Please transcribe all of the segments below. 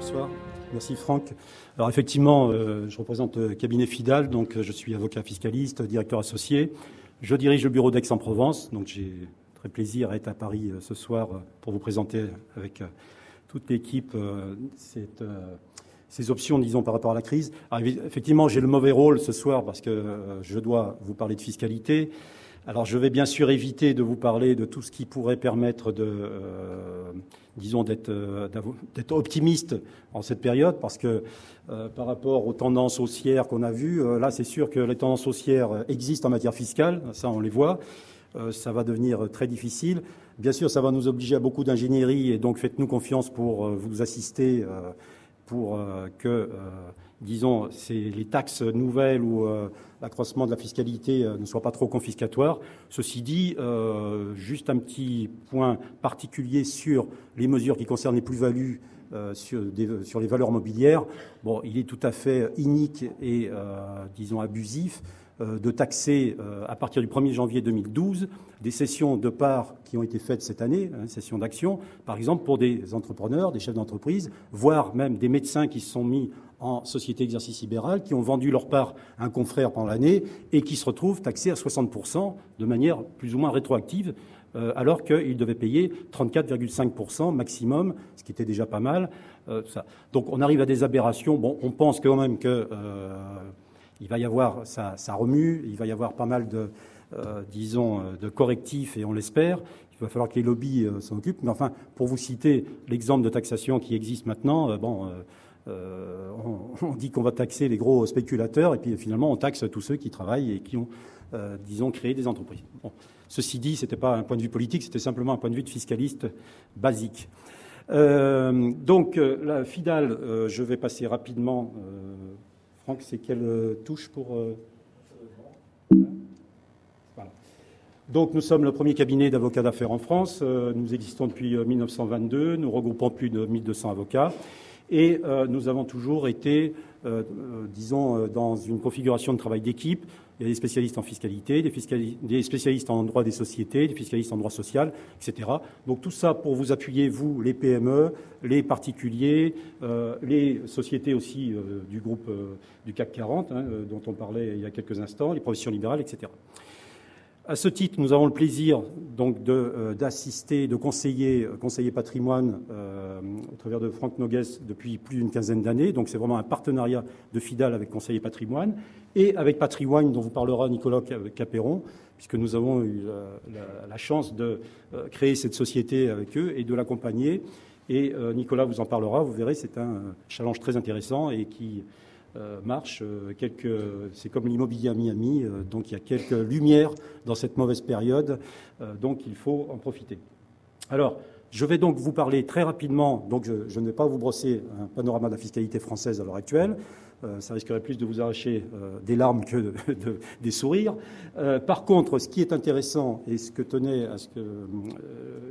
Bonsoir. Merci Franck. Alors effectivement, je représente le cabinet FIDAL, donc je suis avocat fiscaliste, directeur associé. Je dirige le bureau d'Aix-en-Provence, donc j'ai très plaisir à être à Paris ce soir pour vous présenter avec toute l'équipe ces options, disons, par rapport à la crise. Alors, effectivement, j'ai le mauvais rôle ce soir parce que je dois vous parler de fiscalité. Alors, je vais bien sûr éviter de vous parler de tout ce qui pourrait permettre disons, d'être optimiste en cette période, parce que par rapport aux tendances haussières qu'on a vues, là, c'est sûr que les tendances haussières existent en matière fiscale, ça, on les voit. Ça va devenir très difficile. Bien sûr, ça va nous obliger à beaucoup d'ingénierie, et donc faites-nous confiance pour vous assister, pour que, disons, les taxes nouvelles ou l'accroissement de la fiscalité ne soit pas trop confiscatoire. Ceci dit, juste un petit point particulier sur les mesures qui concernent les plus-values sur les valeurs mobilières. Bon, il est tout à fait inique et, disons, abusif de taxer, à partir du 1er janvier 2012, des cessions de parts qui ont été faites cette année, cessions d'actions, par exemple pour des entrepreneurs, des chefs d'entreprise, voire même des médecins qui se sont mis en société exercice libéral, qui ont vendu leur part à un confrère pendant l'année et qui se retrouvent taxés à 60% de manière plus ou moins rétroactive, alors qu'ils devaient payer 34,5% maximum, ce qui était déjà pas mal. Ça. Donc on arrive à des aberrations. Bon, on pense quand même que il va y avoir, ça remue, il va y avoir pas mal disons, de correctifs, et on l'espère. Il va falloir que les lobbies s'en occupent. Mais enfin, pour vous citer l'exemple de taxation qui existe maintenant, on dit qu'on va taxer les gros spéculateurs, et puis finalement on taxe tous ceux qui travaillent et qui ont, disons, créé des entreprises. Bon. Ceci dit, ce n'était pas un point de vue politique, c'était simplement un point de vue de fiscaliste basique. Donc, la FIDAL, je vais passer rapidement. Franck, c'est quelle touche pour... Voilà. Donc, nous sommes le premier cabinet d'avocats d'affaires en France. Nous existons depuis 1922. Nous regroupons plus de 1200 avocats. Et nous avons toujours été, disons, dans une configuration de travail d'équipe. Il y a des spécialistes en fiscalité, des spécialistes en droit des sociétés, des fiscalistes en droit social, etc. Donc tout ça pour vous appuyer, vous, les PME, les particuliers, les sociétés aussi du groupe du CAC 40, dont on parlait il y a quelques instants, les professions libérales, etc. À ce titre, nous avons le plaisir donc d'assister, de conseiller patrimoine au travers de Franck Nogues depuis plus d'une quinzaine d'années. Donc c'est vraiment un partenariat de FIDAL avec conseiller patrimoine et avec Patrimoine dont vous parlera Nicolas Capéron, puisque nous avons eu la chance de créer cette société avec eux et de l'accompagner. Et Nicolas vous en parlera, vous verrez, c'est un challenge très intéressant et qui marche. C'est comme l'immobilier à Miami, donc il y a quelques lumières dans cette mauvaise période, donc il faut en profiter. Alors, je vais donc vous parler très rapidement, donc je ne vais pas vous brosser un panorama de la fiscalité française à l'heure actuelle, ça risquerait plus de vous arracher des larmes que des sourires. Par contre, ce qui est intéressant et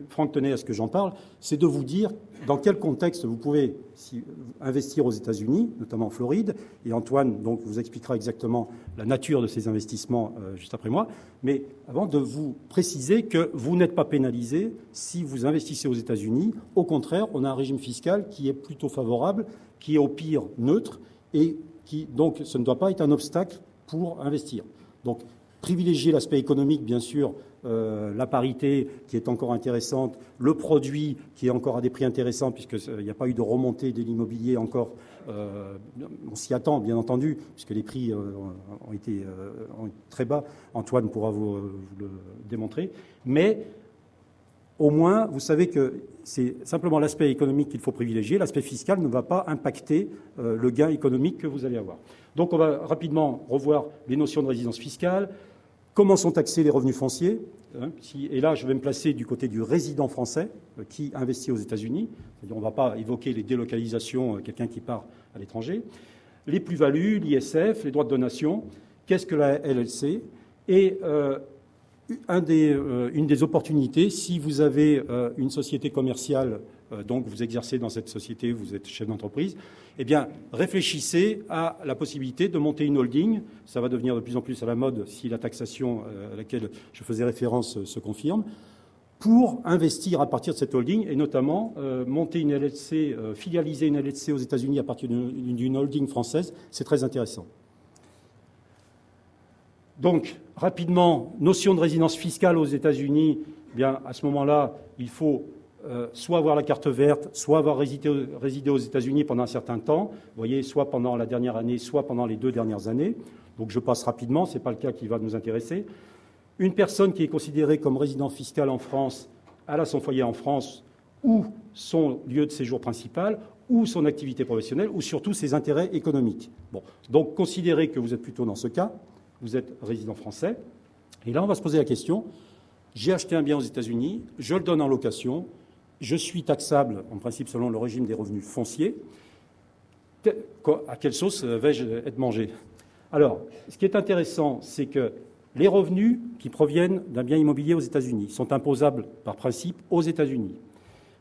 Franck tenait à ce que j'en parle, c'est de vous dire dans quel contexte vous pouvez investir aux États-Unis, notamment en Floride. Et Antoine donc vous expliquera exactement la nature de ces investissements juste après moi. Mais avant de vous préciser que vous n'êtes pas pénalisé si vous investissez aux États-Unis. Au contraire, on a un régime fiscal qui est plutôt favorable, qui est au pire neutre, et qui, donc, ce ne doit pas être un obstacle pour investir. Donc, privilégier l'aspect économique, bien sûr, la parité qui est encore intéressante, le produit qui est encore à des prix intéressants, puisqu'il n'y a pas eu de remontée de l'immobilier encore. On s'y attend, bien entendu, puisque les prix ont été très bas. Antoine pourra vous le démontrer. Mais au moins, vous savez que c'est simplement l'aspect économique qu'il faut privilégier. L'aspect fiscal ne va pas impacter le gain économique que vous allez avoir. Donc, on va rapidement revoir les notions de résidence fiscale. Comment sont taxés les revenus fonciers ? Et là, je vais me placer du côté du résident français qui investit aux États-Unis. C'est-à-dire, on ne va pas évoquer les délocalisations, quelqu'un qui part à l'étranger. Les plus-values, l'ISF, les droits de donation. Qu'est-ce que la LLC ? Et une des opportunités, si vous avez une société commerciale, donc vous exercez dans cette société, vous êtes chef d'entreprise, eh bien, réfléchissez à la possibilité de monter une holding. Ça va devenir de plus en plus à la mode si la taxation à laquelle je faisais référence se confirme, pour investir à partir de cette holding et notamment monter une LLC, filialiser une LLC aux États-Unis à partir d'une holding française. C'est très intéressant. Donc, rapidement, notion de résidence fiscale aux États-Unis, eh bien, à ce moment-là, il faut soit avoir la carte verte, soit avoir résidé aux États-Unis pendant un certain temps. Vous voyez, soit pendant la dernière année, soit pendant les 2 dernières années. Donc, je passe rapidement, ce n'est pas le cas qui va nous intéresser. Une personne qui est considérée comme résident fiscal en France, elle a son foyer en France ou son lieu de séjour principal ou son activité professionnelle ou surtout ses intérêts économiques. Bon, donc, considérez que vous êtes plutôt dans ce cas. Vous êtes résident français. Et là, on va se poser la question, j'ai acheté un bien aux États-Unis, je le donne en location, je suis taxable, en principe, selon le régime des revenus fonciers. À quelle sauce vais-je être mangé? Alors, ce qui est intéressant, c'est que les revenus qui proviennent d'un bien immobilier aux États-Unis sont imposables par principe aux États-Unis.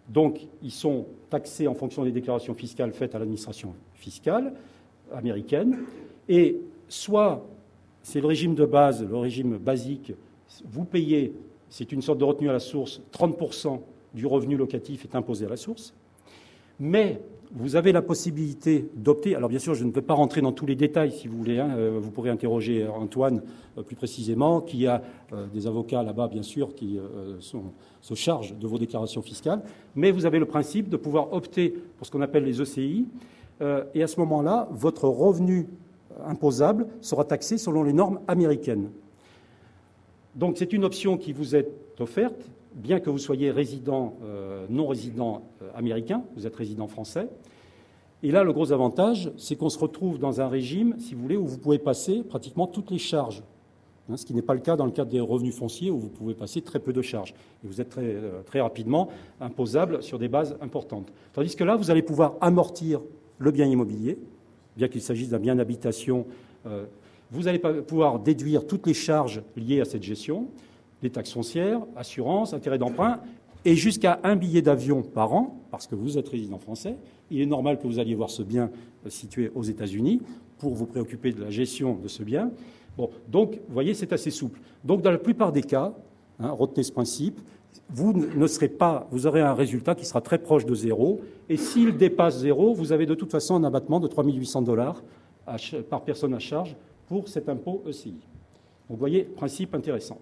Donc, ils sont taxés en fonction des déclarations fiscales faites à l'administration fiscale américaine. Et soit c'est le régime de base, le régime basique. Vous payez, c'est une sorte de retenue à la source, 30% du revenu locatif est imposé à la source. Mais vous avez la possibilité d'opter. Alors bien sûr, je ne peux pas rentrer dans tous les détails si vous voulez. Vous pourrez interroger Antoine plus précisément, qui a des avocats là-bas, bien sûr, qui se chargent de vos déclarations fiscales. Mais vous avez le principe de pouvoir opter pour ce qu'on appelle les ECI. Et à ce moment-là, votre revenu imposable sera taxé selon les normes américaines. Donc c'est une option qui vous est offerte, bien que vous soyez résident, non résident américain, vous êtes résident français. Et là, le gros avantage, c'est qu'on se retrouve dans un régime, si vous voulez, où vous pouvez passer pratiquement toutes les charges, ce qui n'est pas le cas dans le cadre des revenus fonciers, où vous pouvez passer très peu de charges. Et vous êtes très rapidement imposable sur des bases importantes. Tandis que là, vous allez pouvoir amortir le bien immobilier, bien qu'il s'agisse d'un bien d'habitation, vous allez pouvoir déduire toutes les charges liées à cette gestion, les taxes foncières, assurances, intérêts d'emprunt, et jusqu'à un billet d'avion par an, parce que vous êtes résident français. Il est normal que vous alliez voir ce bien situé aux États-Unis pour vous préoccuper de la gestion de ce bien. Bon, donc, vous voyez, c'est assez souple. Donc, dans la plupart des cas, retenez ce principe, vous aurez un résultat qui sera très proche de zéro. Et s'il dépasse zéro, vous avez de toute façon un abattement de 3 800 $ par personne à charge pour cet impôt ECI. Donc, vous voyez, principe intéressant.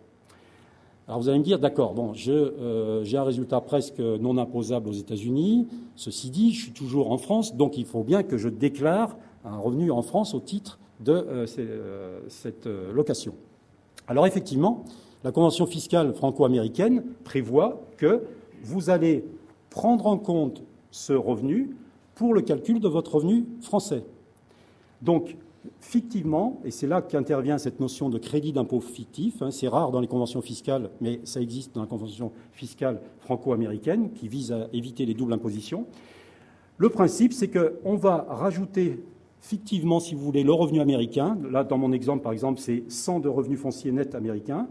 Alors, vous allez me dire, d'accord, bon, j'ai un résultat presque non imposable aux États-Unis. Ceci dit, je suis toujours en France, donc il faut bien que je déclare un revenu en France au titre de cette location. Alors, effectivement, la convention fiscale franco-américaine prévoit que vous allez prendre en compte ce revenu pour le calcul de votre revenu français. Donc, fictivement, et c'est là qu'intervient cette notion de crédit d'impôt fictif, c'est rare dans les conventions fiscales, mais ça existe dans la convention fiscale franco-américaine qui vise à éviter les doubles impositions. Le principe, c'est qu'on va rajouter fictivement, si vous voulez, le revenu américain. Là, dans mon exemple, par exemple, c'est 100 de revenus fonciers nets américains,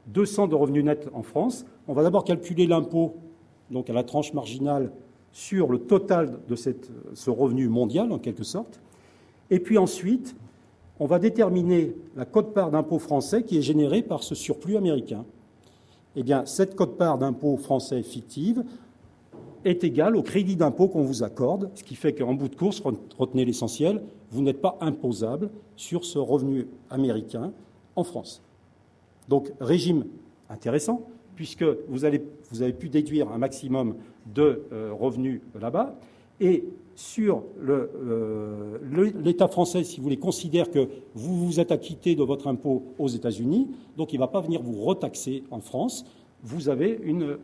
200 de revenus nets en France. On va d'abord calculer l'impôt, donc à la tranche marginale, sur le total de ce revenu mondial, en quelque sorte. Et puis ensuite, on va déterminer la quote-part d'impôt français qui est générée par ce surplus américain. Eh bien, cette quote-part d'impôt français fictive est égale au crédit d'impôt qu'on vous accorde, ce qui fait qu'en bout de course, retenez l'essentiel, vous n'êtes pas imposable sur ce revenu américain en France. Donc, régime intéressant, puisque vous avez pu déduire un maximum de revenus là-bas. Et sur l'État français, si vous voulez, considère que vous vous êtes acquitté de votre impôt aux États-Unis, donc il ne va pas venir vous retaxer en France. Vous avez une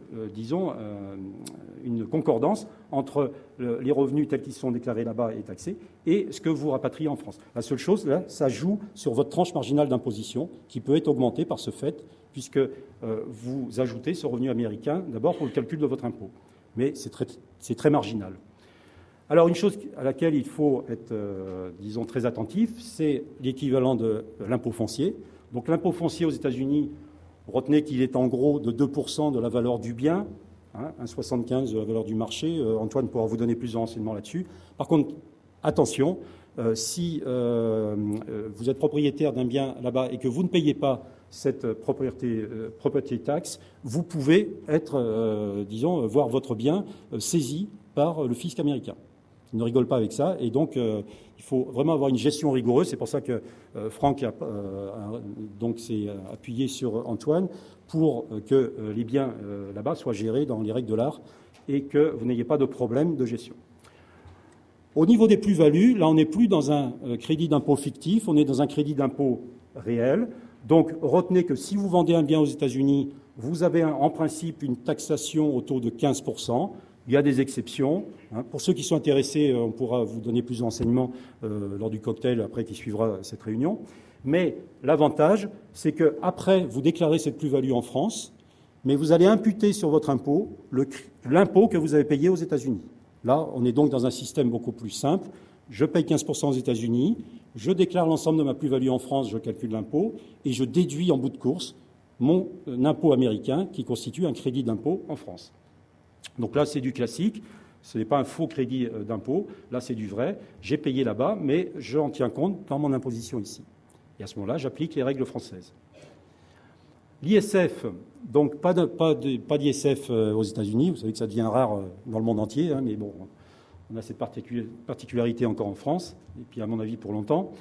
concordance entre les revenus tels qu'ils sont déclarés là-bas et taxés et ce que vous rapatriez en France. La seule chose, là, ça joue sur votre tranche marginale d'imposition qui peut être augmentée par ce fait, puisque vous ajoutez ce revenu américain d'abord pour le calcul de votre impôt. Mais c'est très marginal. Alors, une chose à laquelle il faut être, très attentif, c'est l'équivalent de l'impôt foncier. Donc, l'impôt foncier aux États-Unis, retenez qu'il est en gros de 2% de la valeur du bien, 1,75 de la valeur du marché. Antoine pourra vous donner plus de renseignements là-dessus. Par contre, attention, si vous êtes propriétaire d'un bien là-bas et que vous ne payez pas cette property tax, vous pouvez être, voir votre bien saisi par le fisc américain. Il ne rigole pas avec ça, et donc il faut vraiment avoir une gestion rigoureuse. C'est pour ça que Franck s'est appuyé sur Antoine pour que les biens là-bas soient gérés dans les règles de l'art et que vous n'ayez pas de problème de gestion. Au niveau des plus-values, là on n'est plus dans un crédit d'impôt fictif, on est dans un crédit d'impôt réel. Donc retenez que si vous vendez un bien aux États-Unis, vous avez en principe une taxation au taux de 15%. Il y a des exceptions. Pour ceux qui sont intéressés, on pourra vous donner plus d'enseignements lors du cocktail après qui suivra cette réunion. Mais l'avantage, c'est qu'après, vous déclarez cette plus-value en France, mais vous allez imputer sur votre impôt l'impôt que vous avez payé aux États-Unis. Là, on est donc dans un système beaucoup plus simple. Je paye 15% aux États-Unis, je déclare l'ensemble de ma plus-value en France, je calcule l'impôt, et je déduis en bout de course mon impôt américain qui constitue un crédit d'impôt en France. Donc là, c'est du classique, ce n'est pas un faux crédit d'impôt, là c'est du vrai, j'ai payé là-bas, mais j'en tiens compte dans mon imposition ici. Et à ce moment-là, j'applique les règles françaises. L'ISF, donc pas d'ISF aux États-Unis, vous savez que ça devient rare dans le monde entier, mais bon, on a cette particularité encore en France, et puis à mon avis pour longtemps.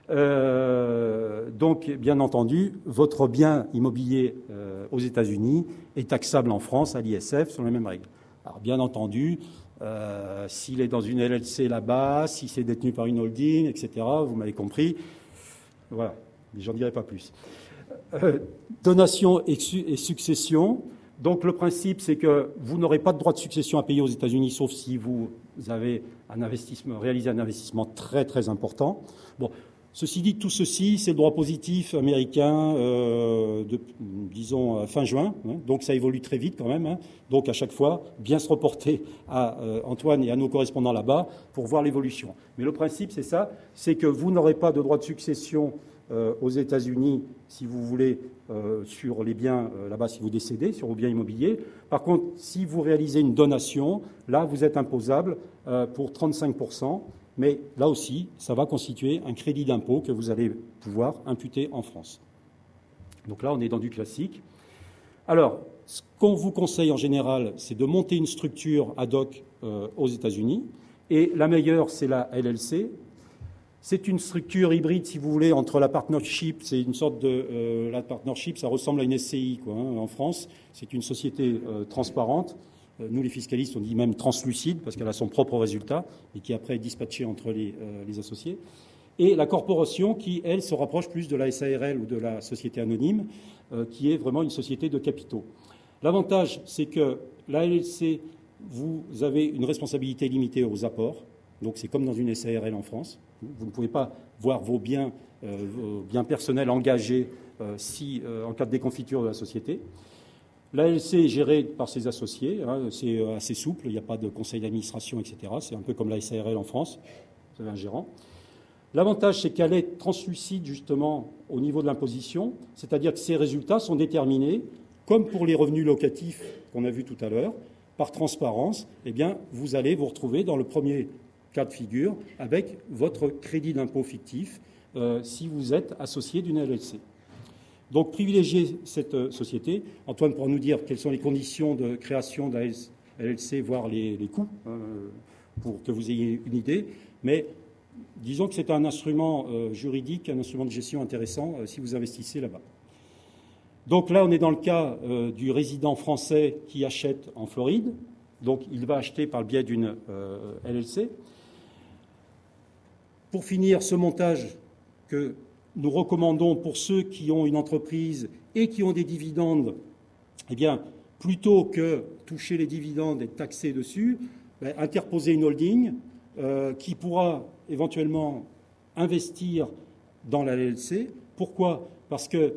Donc, bien entendu, votre bien immobilier aux États-Unis est taxable en France à l'ISF sur les mêmes règles. Alors, bien entendu, s'il est dans une LLC là-bas, si c'est détenu par une holding, etc., vous m'avez compris. Voilà, mais j'en dirai pas plus. Donation et succession. Donc, le principe, c'est que vous n'aurez pas de droit de succession à payer aux États-Unis, sauf si vous avez réalisé un investissement très, très important. Bon. Ceci dit, tout ceci, c'est le droit positif américain disons, fin juin. Donc, ça évolue très vite quand même. Donc, à chaque fois, bien se reporter à Antoine et à nos correspondants là-bas pour voir l'évolution. Mais le principe, c'est ça, c'est que vous n'aurez pas de droit de succession aux États-Unis, si vous voulez, sur les biens là-bas, si vous décédez, sur vos biens immobiliers. Par contre, si vous réalisez une donation, là, vous êtes imposable pour 35%. Mais là aussi, ça va constituer un crédit d'impôt que vous allez pouvoir imputer en France. Donc là, on est dans du classique. Alors, ce qu'on vous conseille en général, c'est de monter une structure ad hoc aux États-Unis. Et la meilleure, c'est la LLC. C'est une structure hybride, si vous voulez, entre la partnership, c'est une sorte de... la partnership, ça ressemble à une SCI, en France. C'est une société transparente. Nous, les fiscalistes, on dit même translucide, parce qu'elle a son propre résultat, et qui après est dispatché entre les associés. Et la corporation qui, elle, se rapproche plus de la SARL ou de la société anonyme, qui est vraiment une société de capitaux. L'avantage, c'est que la LLC, vous avez une responsabilité limitée aux apports, donc c'est comme dans une SARL en France. Vous ne pouvez pas voir vos biens personnels engagés en cas de déconfiture de la société. La LLC est gérée par ses associés, c'est assez souple, il n'y a pas de conseil d'administration, etc. C'est un peu comme la SARL en France, vous avez un gérant. L'avantage, c'est qu'elle est translucide justement au niveau de l'imposition, c'est-à-dire que ses résultats sont déterminés, comme pour les revenus locatifs qu'on a vus tout à l'heure, par transparence. Eh bien, vous allez vous retrouver dans le premier cas de figure avec votre crédit d'impôt fictif si vous êtes associé d'une LLC. Donc, privilégiez cette société. Antoine pourra nous dire quelles sont les conditions de création de la LLC, voire les coûts, pour que vous ayez une idée. Mais disons que c'est un instrument juridique, un instrument de gestion intéressant si vous investissez là-bas. Donc là, on est dans le cas du résident français qui achète en Floride. Donc, il va acheter par le biais d'une LLC. Pour finir, ce montage que nous recommandons pour ceux qui ont une entreprise et qui ont des dividendes, eh bien, plutôt que toucher les dividendes et taxer dessus, interposer une holding qui pourra éventuellement investir dans la LLC. Pourquoi ? Parce que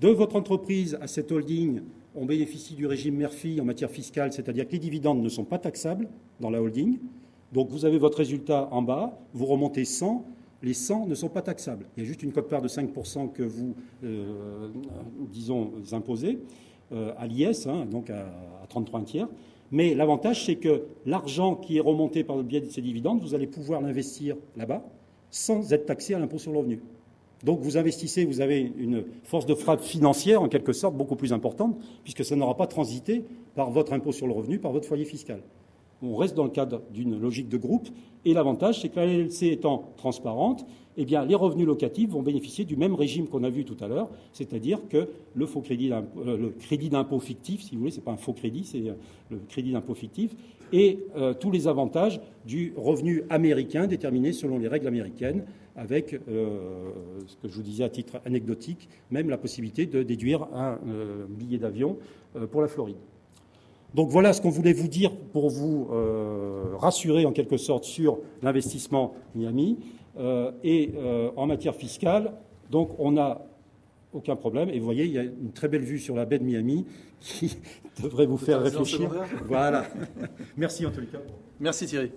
de votre entreprise à cette holding, on bénéficie du régime Murphy en matière fiscale, c'est-à-dire que les dividendes ne sont pas taxables dans la holding. Donc vous avez votre résultat en bas, vous remontez 100, les 100 ne sont pas taxables. Il y a juste une quote-part de 5% que vous, imposez à l'IS, donc à 33 1/3. Mais l'avantage, c'est que l'argent qui est remonté par le biais de ces dividendes, vous allez pouvoir l'investir là-bas sans être taxé à l'impôt sur le revenu. Donc vous investissez, vous avez une force de frappe financière en quelque sorte beaucoup plus importante, puisque ça n'aura pas transité par votre impôt sur le revenu, par votre foyer fiscal. On reste dans le cadre d'une logique de groupe, et l'avantage, c'est que la LLC étant transparente, eh bien, les revenus locatifs vont bénéficier du même régime qu'on a vu tout à l'heure, c'est-à-dire que le crédit d'impôt fictif, si vous voulez, c'est pas un faux crédit, c'est le crédit d'impôt fictif, et tous les avantages du revenu américain déterminé selon les règles américaines, avec ce que je vous disais à titre anecdotique, même la possibilité de déduire un billet d'avion pour la Floride. Donc voilà ce qu'on voulait vous dire pour vous rassurer en quelque sorte sur l'investissement Miami. Et en matière fiscale, donc on n'a aucun problème. Et vous voyez, il y a une très belle vue sur la baie de Miami qui devrait vous faire réfléchir. Voilà. Merci en tout cas. Merci Thierry.